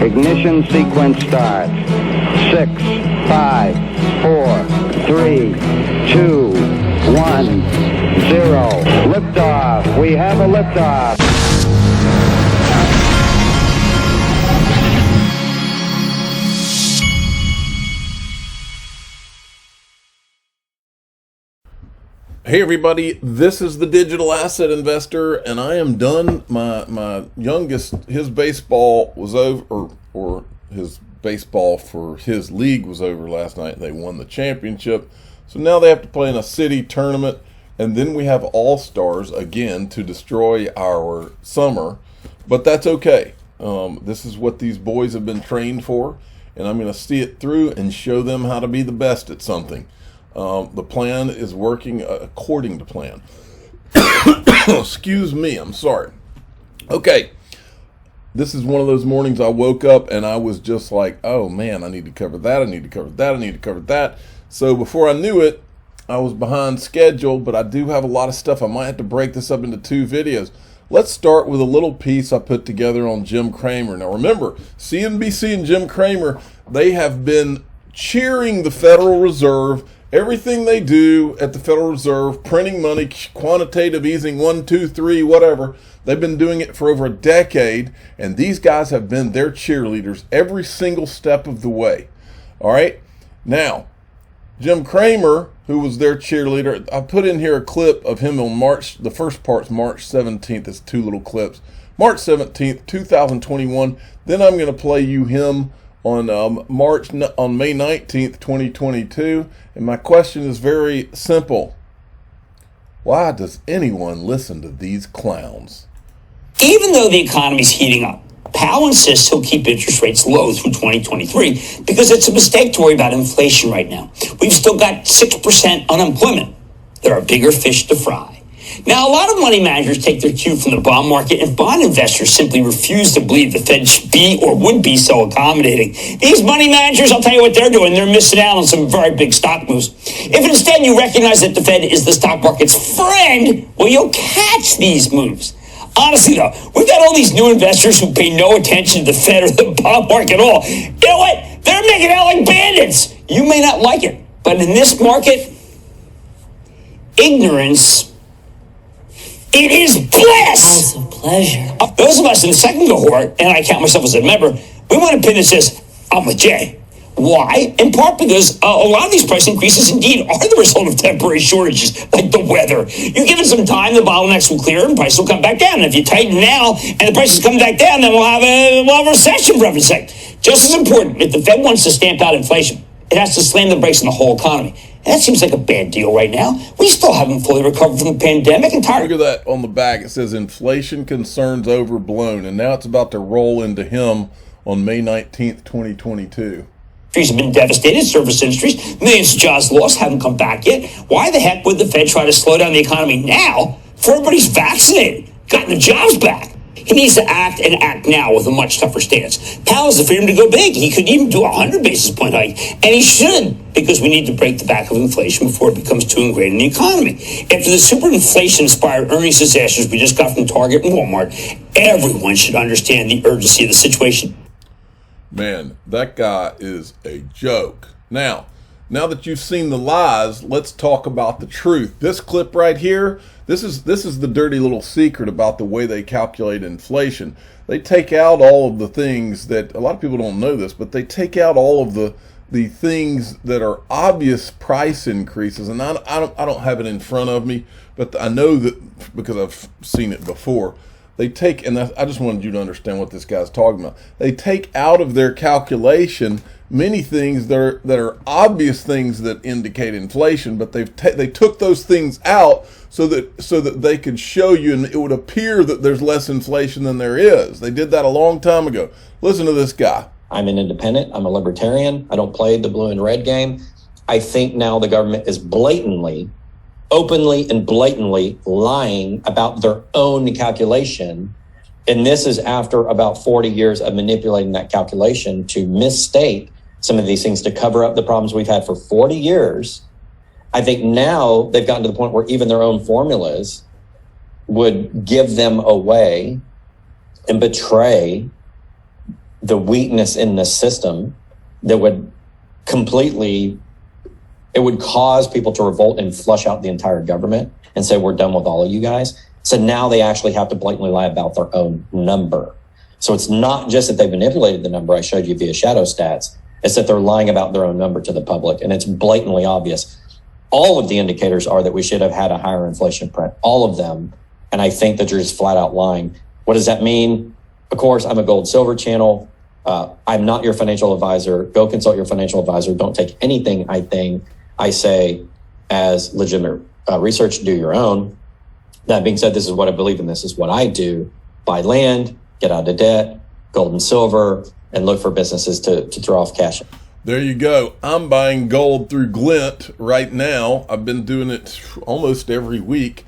Ignition sequence starts. 6, 5, 4, 3, 2, 1, 0. Liftoff. We have a liftoff. Hey everybody, this is the Digital Asset Investor, and I am done. My youngest, his baseball was over, or his baseball for his league was over last night. They won the championship, so now they have to play in a city tournament, and then we have All-Stars again to destroy our summer, but that's okay. This is what these boys have been trained for, and I'm going to see it through and show them how to be the best at something. The plan is working according to plan. Excuse me, I'm sorry. Okay, this is one of those mornings I woke up and I was just like, oh man, I need to cover that, I need to cover that, I need to cover that. So before I knew it, I was behind schedule, but I do have a lot of stuff. I might have to break this up into 2 videos. Let's start with a little piece I put together on Jim Cramer. Now remember, CNBC and Jim Cramer, they have been cheering the Federal Reserve. Everything they do at the Federal Reserve, printing money, quantitative easing, 1, 2, 3, whatever, they've been doing it for over a decade, and these guys have been their cheerleaders every single step of the way. All right? Now, Jim Cramer, who was their cheerleader, I put in here a clip of him on March, the first part's March 17th, it's 2 little clips. March 17th, 2021, then I'm going to play you him on May 19th, 2022, and my question is very simple. Why does anyone listen to these clowns? Even though the economy's heating up, Powell insists he'll keep interest rates low through 2023 because it's a mistake to worry about inflation right now. We've still got 6% unemployment. There are bigger fish to fry. Now, a lot of money managers take their cue from the bond market, and bond investors simply refuse to believe the Fed should be or would be so accommodating. These money managers, I'll tell you what they're doing. They're missing out on some very big stock moves. If instead you recognize that the Fed is the stock market's friend, well, you'll catch these moves. Honestly, though, we've got all these new investors who pay no attention to the Fed or the bond market at all. You know what? They're making out like bandits. You may not like it, but in this market, ignorance, it is bliss. It's a pleasure. Those of us in the second cohort, and I count myself as a member, we want a pin that says, I'm with Jay. Why? In part because a lot of these price increases indeed are the result of temporary shortages, like the weather. You give it some time, the bottlenecks will clear and prices will come back down. And if you tighten now and the prices come back down, then we'll have a recession for heaven's sake. Just as important, if the Fed wants to stamp out inflation, it has to slam the brakes on the whole economy. And that seems like a bad deal right now. We still haven't fully recovered from the pandemic. Look at that on the back. It says inflation concerns overblown. And now it's about to roll into him on May 19th, 2022. Industries have been devastated, service industries, millions of jobs lost, haven't come back yet. Why the heck would the Fed try to slow down the economy now before everybody's vaccinated, gotten the jobs back? He needs to act and act now with a much tougher stance. Powell has the freedom to go big. He could even do a 100 basis point hike, and he should, because we need to break the back of inflation before it becomes too ingrained in the economy. After the super inflation-inspired earnings disasters we just got from Target and Walmart, everyone should understand the urgency of the situation. Man, that guy is a joke. Now that you've seen the lies, let's talk about the truth. This clip right here, this is the dirty little secret about the way they calculate inflation. They take out all of the things that, a lot of people don't know this, but they take out all of the things that are obvious price increases. And I don't have it in front of me, but I know that because I've seen it before. They take, and I just wanted you to understand what this guy's talking about. They take out of their calculation many things that are obvious things that indicate inflation, but they took those things out so that they could show you, and it would appear that there's less inflation than there is. They did that a long time ago. Listen to this guy. I'm an independent. I'm a libertarian. I don't play the blue and red game. I think now the government is openly and blatantly lying about their own calculation. And this is after about 40 years of manipulating that calculation to misstate some of these things to cover up the problems we've had for 40 years. I think now they've gotten to the point where even their own formulas would give them away and betray the weakness in the system that would it would cause people to revolt and flush out the entire government and say, we're done with all of you guys. So now they actually have to blatantly lie about their own number. So it's not just that they've manipulated the number I showed you via shadow stats. It's that they're lying about their own number to the public. And it's blatantly obvious. All of the indicators are that we should have had a higher inflation print, all of them. And I think that you're just flat out lying. What does that mean? Of course, I'm a gold silver channel. I'm not your financial advisor. Go consult your financial advisor. Don't take anything I say as legitimate research. Do your own. That being said, this is what I believe in. This is what I do. Buy land, get out of debt, gold and silver, and look for businesses to throw off cash. There you go. I'm buying gold through Glint right now. I've been doing it almost every week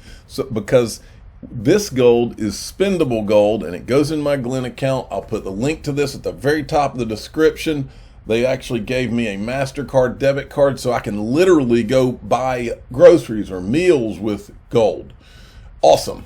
because this gold is spendable gold and it goes in my Glint account. I'll put the link to this at the very top of the description. They actually gave me a MasterCard debit card so I can literally go buy groceries or meals with gold. Awesome.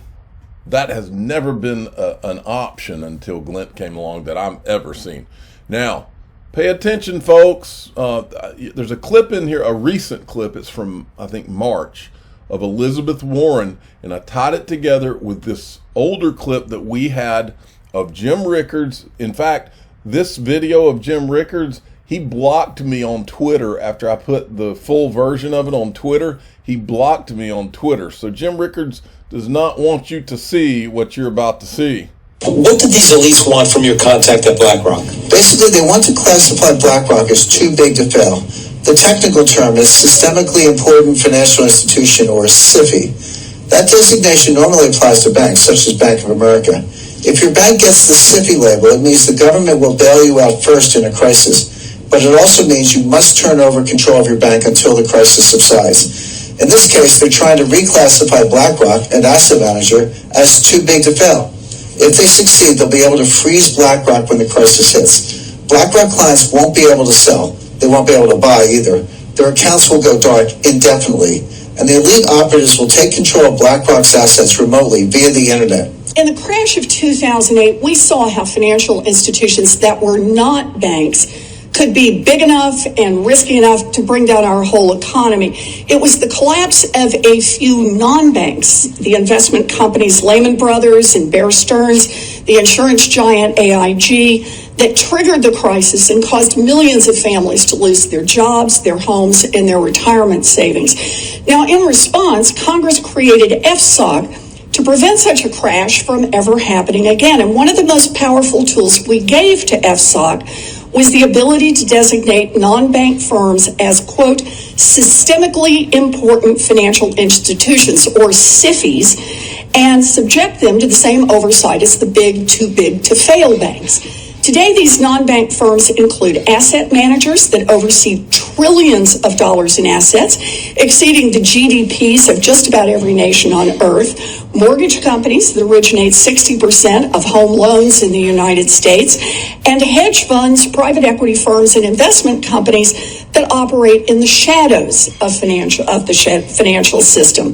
That has never been an option until Glint came along that I've ever seen. Now, pay attention, folks. There's a clip in here, a recent clip. It's from, I think, March, of Elizabeth Warren, and I tied it together with this older clip that we had of Jim Rickards. In fact, this video of Jim Rickards, he blocked me on Twitter after I put the full version of it on Twitter. He blocked me on Twitter. So Jim Rickards does not want you to see what you're about to see. What did these elites want from your contact at BlackRock? Basically, they want to classify BlackRock as too big to fail. The technical term is Systemically Important Financial Institution, or SIFI. That designation normally applies to banks, such as Bank of America. If your bank gets the SIFI label, it means the government will bail you out first in a crisis. But it also means you must turn over control of your bank until the crisis subsides. In this case, they're trying to reclassify BlackRock, an asset manager, as too big to fail. If they succeed, they'll be able to freeze BlackRock when the crisis hits. BlackRock clients won't be able to sell. They won't be able to buy either. Their accounts will go dark indefinitely. And the elite operatives will take control of BlackRock's assets remotely via the internet. In the crash of 2008, we saw how financial institutions that were not banks could be big enough and risky enough to bring down our whole economy. It was the collapse of a few non-banks, the investment companies Lehman Brothers and Bear Stearns, the insurance giant AIG, that triggered the crisis and caused millions of families to lose their jobs, their homes, and their retirement savings. Now, in response, Congress created FSOC to prevent such a crash from ever happening again. And one of the most powerful tools we gave to FSOC was the ability to designate non-bank firms as, quote, systemically important financial institutions, or SIFIs, and subject them to the same oversight as the big, too big to fail banks. Today, these non-bank firms include asset managers that oversee trillions of dollars in assets, exceeding the GDPs of just about every nation on earth, mortgage companies that originate 60% of home loans in the United States, and hedge funds, private equity firms, and investment companies that operate in the shadows of the financial system.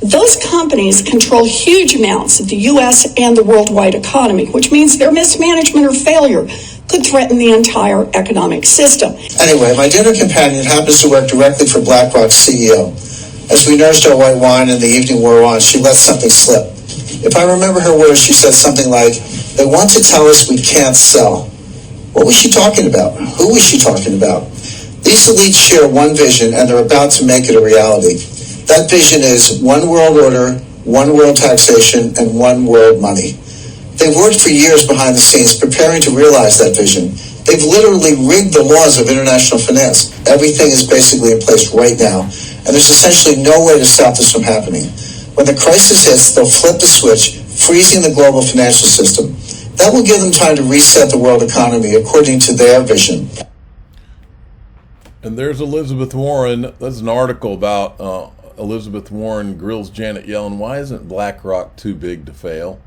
Those companies control huge amounts of the U.S. and the worldwide economy, which means their mismanagement or failure could threaten the entire economic system. Anyway, my dinner companion happens to work directly for BlackRock's CEO. As we nursed our white wine and the evening wore on, she let something slip. If I remember her words, she said something like, "They want to tell us we can't sell." What was she talking about? Who was she talking about? These elites share one vision, and they're about to make it a reality. That vision is one world order, one world taxation, and one world money. They've worked for years behind the scenes preparing to realize that vision. They've literally rigged the laws of international finance. Everything is basically in place right now, and there's essentially no way to stop this from happening. When the crisis hits, they'll flip the switch, freezing the global financial system. That will give them time to reset the world economy according to their vision. And there's Elizabeth Warren. There's an article about Elizabeth Warren grills Janet Yellen. Why isn't BlackRock too big to fail?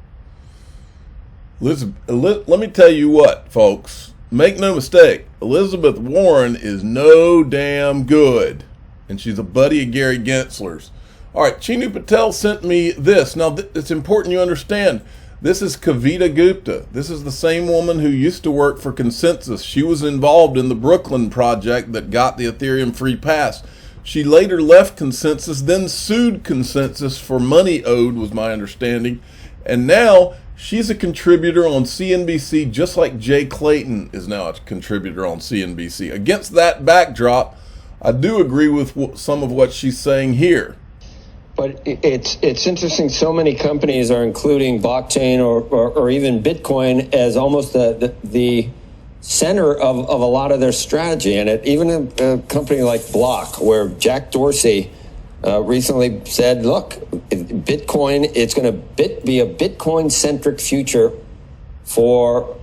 Let me tell you what, folks. Make no mistake, Elizabeth Warren is no damn good. And she's a buddy of Gary Gensler's. All right, Chinu Patel sent me this. Now, it's important you understand This is Kavita Gupta. This is the same woman who used to work for Consensus. She was involved in the Brooklyn project that got the Ethereum free pass. She later left Consensus, then sued Consensus for money owed, was my understanding. And now she's a contributor on CNBC, just like Jay Clayton is now a contributor on CNBC. Against that backdrop, I do agree with some of what she's saying here. But it's interesting. So many companies are including blockchain or even Bitcoin as almost the center of a lot of their strategy. And even a company like Block, where Jack Dorsey recently said, look, Bitcoin, it's going to be a Bitcoin-centric future for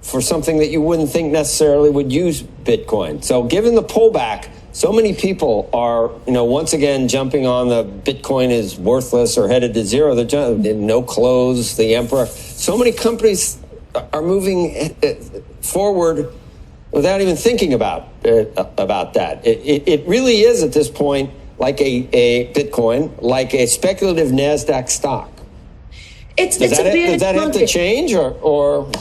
something that you wouldn't think necessarily would use Bitcoin. So given the pullback, so many people are, once again jumping on the Bitcoin is worthless or headed to zero. They're no clothes, the emperor. So many companies are moving forward without even thinking about that. It really is at this point like a Bitcoin, like a speculative NASDAQ stock. Does that have to change or?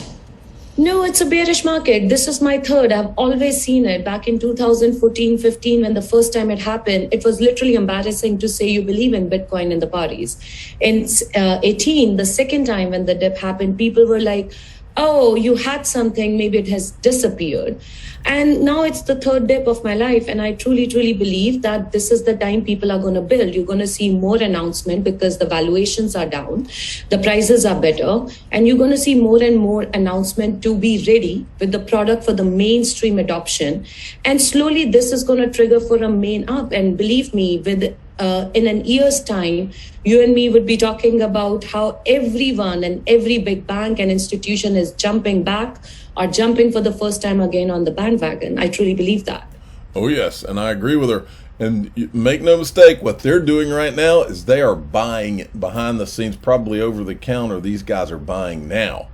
No, it's a bearish market. This is my third. I've always seen it. Back in 2014, 15, when the first time it happened, it was literally embarrassing to say you believe in Bitcoin in the parties. In 18, the second time when the dip happened, people were like, oh, you had something, maybe it has disappeared. And now it's the third dip of my life. And I truly, truly believe that this is the time people are going to build. You're going to see more announcement because the valuations are down, the prices are better, and you're going to see more and more announcement to be ready with the product for the mainstream adoption. And slowly this is going to trigger for a main up. And believe me, with in an year's time, you and me would be talking about how everyone and every big bank and institution is jumping back or jumping for the first time again on the bandwagon. I truly believe that. Oh, yes, and I agree with her. And make no mistake, what they're doing right now is they are buying behind the scenes, probably over the counter. These guys are buying now.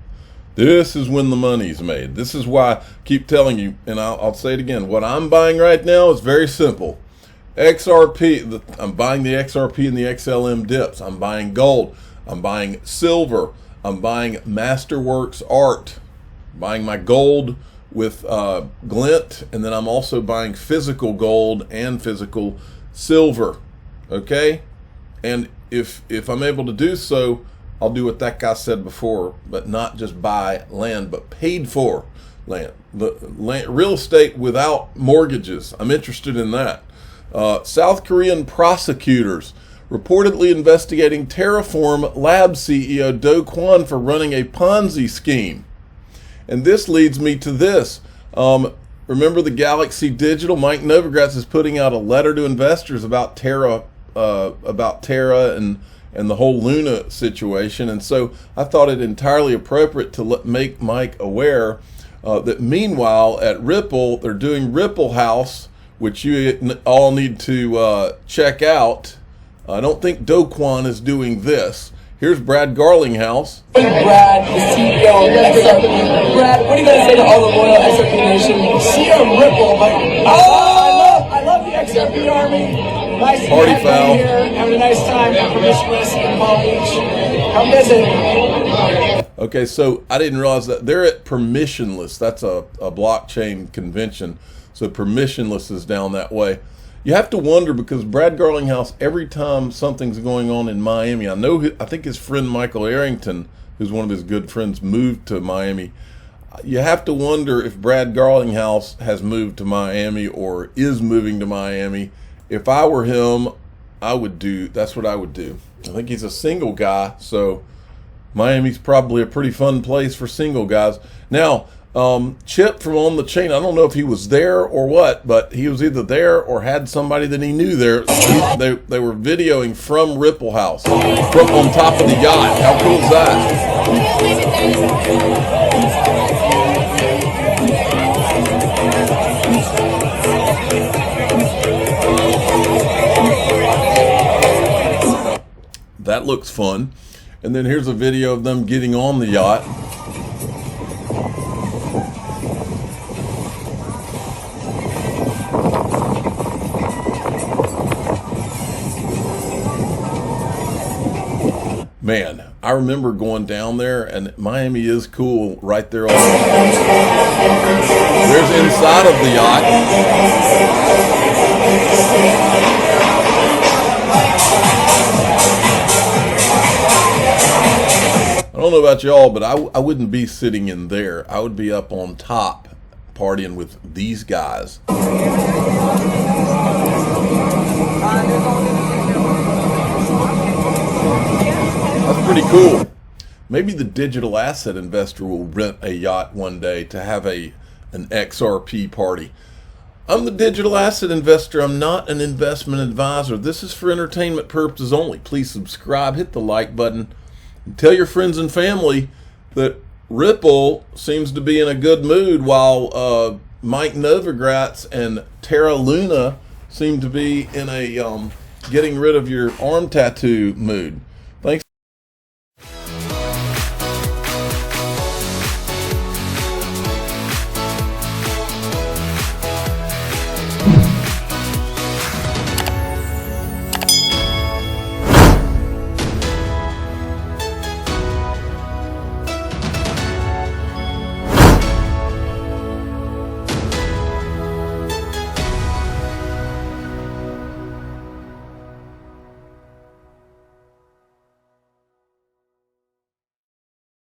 This is when the money's made. This is why I keep telling you, and I'll say it again, what I'm buying right now is very simple. XRP, I'm buying the XRP and the XLM dips. I'm buying gold. I'm buying silver. I'm buying Masterworks art. I'm buying my gold with glint, and then I'm also buying physical gold and physical silver. Okay? And if I'm able to do so, I'll do what that guy said before, but not just buy land, but paid for land. The land, real estate without mortgages. I'm interested in that. South Korean prosecutors reportedly investigating Terraform Labs CEO Do Kwon for running a Ponzi scheme. And this leads me to this. Remember the Galaxy Digital? Mike Novogratz is putting out a letter to investors about Terra and the whole Luna situation. And so I thought it entirely appropriate to make Mike aware that meanwhile at Ripple, they're doing Ripple House, which you all need to check out. I don't think Do Kwon is doing this. Here's Brad Garlinghouse. Brad, the CEO of XRP. Brad, what are you going to say to all the loyal XRP Nation? CEO of Ripple, but I love the XRP Army. Nice to Party have foul. you here, having a nice time at Permissionless in Palm Beach. Come visit. Okay, so I didn't realize that they're at Permissionless. That's a blockchain convention. So Permissionless is down that way. You have to wonder, because Brad Garlinghouse, every time something's going on in Miami, I think his friend Michael Arrington, who's one of his good friends, moved to Miami. You have to wonder if Brad Garlinghouse has moved to Miami or is moving to Miami. If I were him, that's what I would do. I think he's a single guy, so Miami's probably a pretty fun place for single guys. Now, Chip from On the Chain, I don't know if he was there or what, but he was either there or had somebody that he knew there. They were videoing from Ripple House, from on top of the yacht. How cool is that? That looks fun. And then here's a video of them getting on the yacht. Man, I remember going down there, and Miami is cool right there. There's inside of the yacht. I don't know about y'all, but I wouldn't be sitting in there. I would be up on top partying with these guys. That's pretty cool. Maybe the digital asset investor will rent a yacht one day to have an XRP party. I'm the digital asset investor. I'm not an investment advisor. This is for entertainment purposes only. Please subscribe, hit the like button, and tell your friends and family that Ripple seems to be in a good mood, while Mike Novogratz and Terra Luna seem to be in a getting rid of your arm tattoo mood.